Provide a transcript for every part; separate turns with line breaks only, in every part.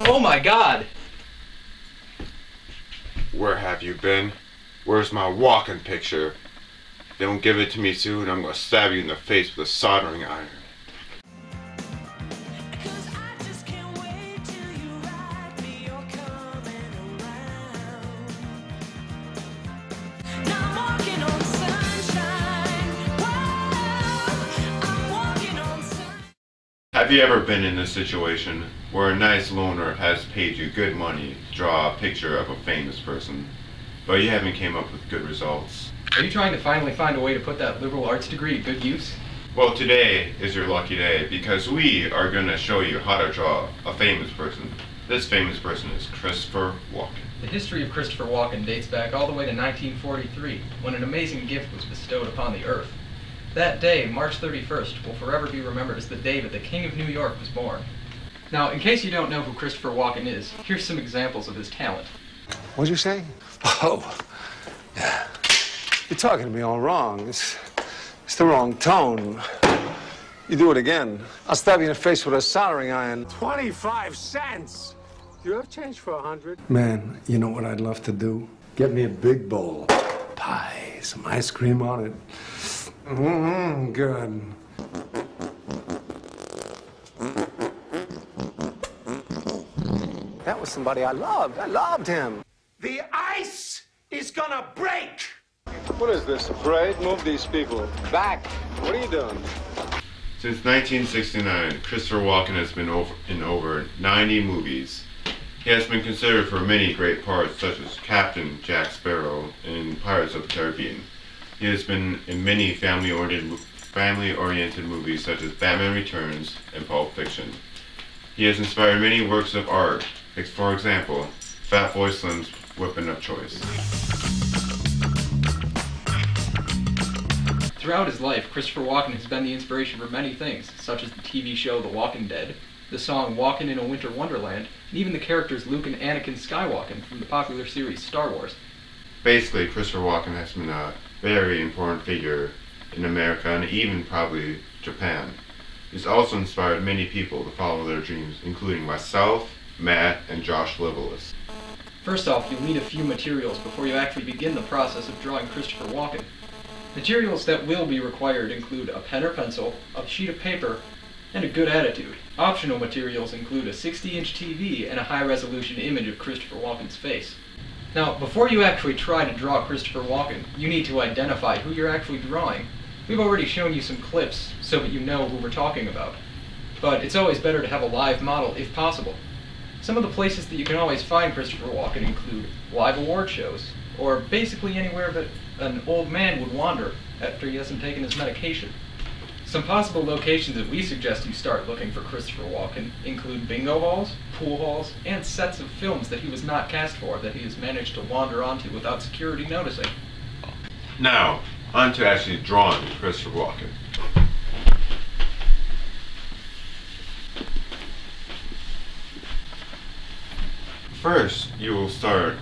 Oh my God!
Where have you been? Where's my Walken picture? If they don't give it to me soon, I'm gonna stab you in the face with a soldering iron. Have you ever been in a situation where a nice loaner has paid you good money to draw a picture of a famous person, but you haven't came up with good results?
Are you trying to finally find a way to put that liberal arts degree to good use?
Well, today is your lucky day because we are going to show you how to draw a famous person. This famous person is Christopher Walken.
The history of Christopher Walken dates back all the way to 1943, when an amazing gift was bestowed upon the earth. That day, March 31st, will forever be remembered as the day that the King of New York was born. Now, in case you don't know who Christopher Walken is, here's some examples of his talent.
What'd you say? Oh, yeah. You're talking to me all wrong. It's the wrong tone. You do it again, I'll stab you in the face with a soldering iron.
25 cents! Do you have change for 100?
Man, you know what I'd love to do? Get me a big bowl. Pie, some ice cream on it. Good. That was somebody I loved. I loved him.
The ice is gonna break!
What is this, a parade? Move these people back. What are you doing?
Since 1969, Christopher Walken has been in over 90 movies. He has been considered for many great parts such as Captain Jack Sparrow in Pirates of the Caribbean. He has been in many family-oriented movies such as Batman Returns and Pulp Fiction. He has inspired many works of art, for example, Fatboy Slim's weapon of choice.
Throughout his life, Christopher Walken has been the inspiration for many things, such as the TV show The Walking Dead, the song Walken in a Winter Wonderland, and even the characters Luke and Anakin Skywalken from the popular series Star Wars.
Basically, Christopher Walken has been a very important figure in America and even probably Japan. He's also inspired many people to follow their dreams, including myself, Matt, and Josh Livelis.
First off, you'll need a few materials before you actually begin the process of drawing Christopher Walken. Materials that will be required include a pen or pencil, a sheet of paper, and a good attitude. Optional materials include a 60-inch TV and a high-resolution image of Christopher Walken's face. Now, before you actually try to draw Christopher Walken, you need to identify who you're actually drawing. We've already shown you some clips so that you know who we're talking about. But it's always better to have a live model if possible. Some of the places that you can always find Christopher Walken include live award shows, or basically anywhere that an old man would wander after he hasn't taken his medication. Some possible locations that we suggest you start looking for Christopher Walken include bingo halls, pool halls, and sets of films that he was not cast for that he has managed to wander onto without security noticing.
Now, on to actually drawing Christopher Walken. First, you will start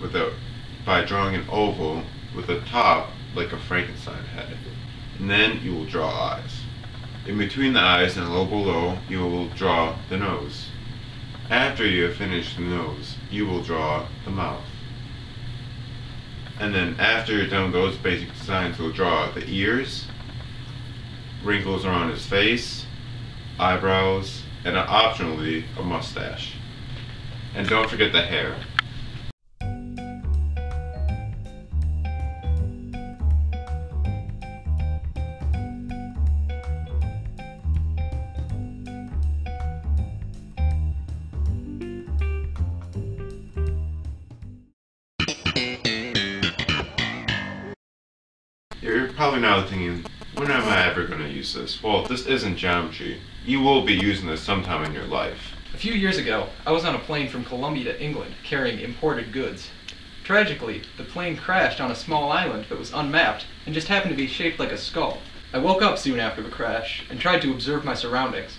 by drawing an oval with a top like a Frankenstein head, and then you will draw eyes. In between the eyes and a little below, you will draw the nose. After you have finished the nose, you will draw the mouth. And then after you're done with those basic designs, you'll draw the ears, wrinkles around his face, eyebrows, and optionally a mustache. And don't forget the hair. You're probably now thinking, when am I ever going to use this? Well, this isn't geometry. You will be using this sometime in your life.
A few years ago, I was on a plane from Colombia to England carrying imported goods. Tragically, the plane crashed on a small island that was unmapped and just happened to be shaped like a skull. I woke up soon after the crash and tried to observe my surroundings.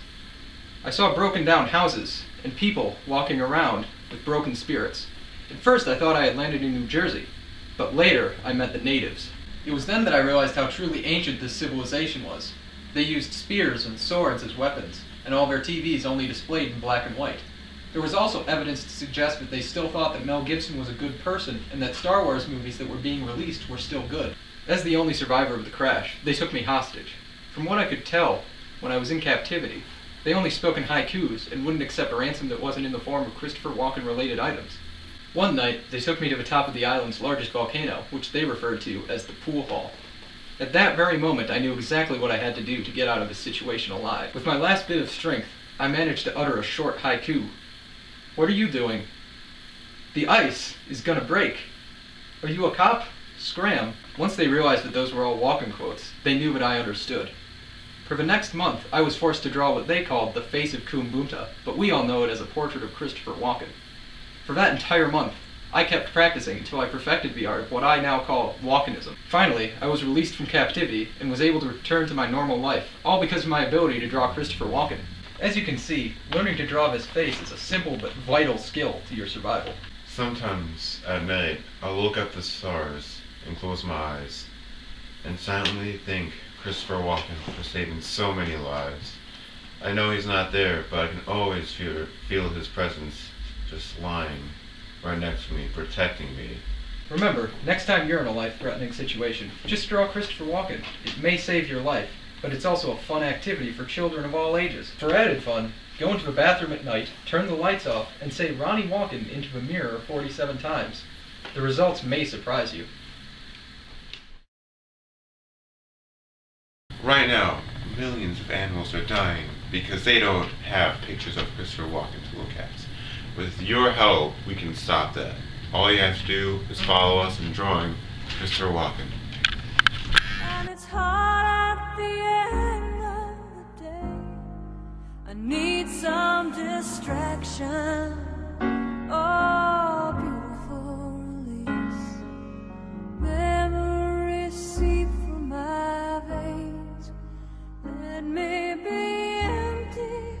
I saw broken down houses and people walking around with broken spirits. At first I thought I had landed in New Jersey, but later I met the natives. It was then that I realized how truly ancient this civilization was. They used spears and swords as weapons, and all their TVs only displayed in black and white. There was also evidence to suggest that they still thought that Mel Gibson was a good person and that Star Wars movies that were being released were still good. As the only survivor of the crash, they took me hostage. From what I could tell, when I was in captivity, they only spoke in haikus and wouldn't accept a ransom that wasn't in the form of Christopher Walken-related items. One night, they took me to the top of the island's largest volcano, which they referred to as the pool hall. At that very moment, I knew exactly what I had to do to get out of this situation alive. With my last bit of strength, I managed to utter a short haiku. What are you doing? The ice is gonna break. Are you a cop? Scram. Once they realized that those were all Walken quotes, they knew that I understood. For the next month, I was forced to draw what they called the face of Kumbunta, but we all know it as a portrait of Christopher Walken. For that entire month, I kept practicing until I perfected the art of what I now call Walkenism. Finally, I was released from captivity and was able to return to my normal life, all because of my ability to draw Christopher Walken. As you can see, learning to draw this face is a simple but vital skill to your survival.
Sometimes at night, I'll look at the stars and close my eyes and silently thank Christopher Walken for saving so many lives. I know he's not there, but I can always feel his presence just lying right next to me, protecting me.
Remember, next time you're in a life-threatening situation, just draw Christopher Walken. It may save your life, but it's also a fun activity for children of all ages. For added fun, go into the bathroom at night, turn the lights off, and say Ronnie Walken into the mirror 47 times. The results may surprise you.
Right now, millions of animals are dying because they don't have pictures of Christopher Walken to look at. With your help, we can stop that. All you have to do is follow us in drawing Christopher Walken.
And it's hard at the end of the day. I need some distraction. Oh, beautiful release. Memories seep from my veins. Let me be empty.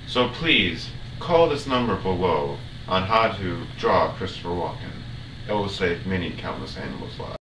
So please, call this number below on how to draw Christopher Walken. It will save many countless animals' lives.